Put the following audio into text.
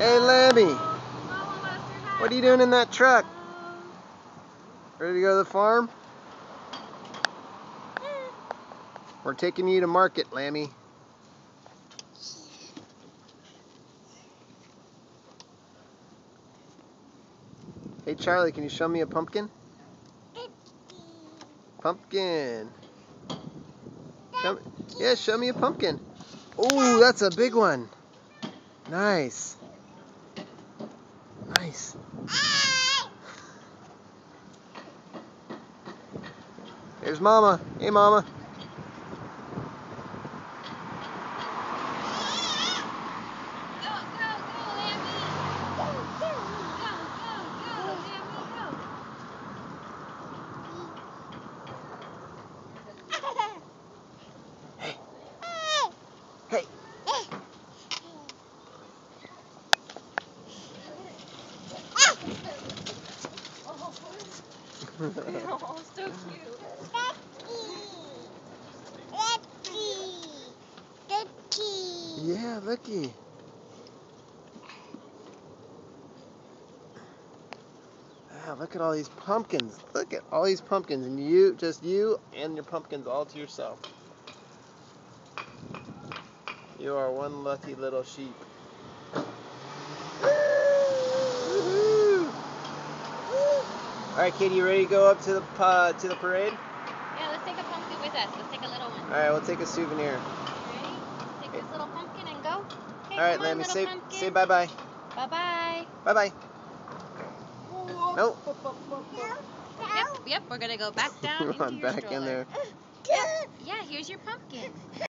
Hey, Lammy. What are you doing in that truck? Ready to go to the farm? We're taking you to market, Lammy. Hey, Charlie, can you show me a pumpkin? Pumpkin. Show me a pumpkin. Oh, that's a big one. Nice. Nice. Here's Mama. Hey, Mama. Hey. Oh, so cute. Yeah, looky. Wow, look at all these pumpkins. Look at all these pumpkins, and just you and your pumpkins all to yourself. You are one lucky little sheep. All right, Katie, you ready to go up to the parade? Yeah, let's take a pumpkin with us. Let's take a little one. All right, we'll take a souvenir. Ready? Take this little pumpkin and go. Okay, All right, come on, Lammy, little pumpkin. say bye-bye. Bye-bye. Bye-bye. Nope. Yep, we're going to go back down into your back stroller. in there. Yep. Yeah, here's your pumpkin.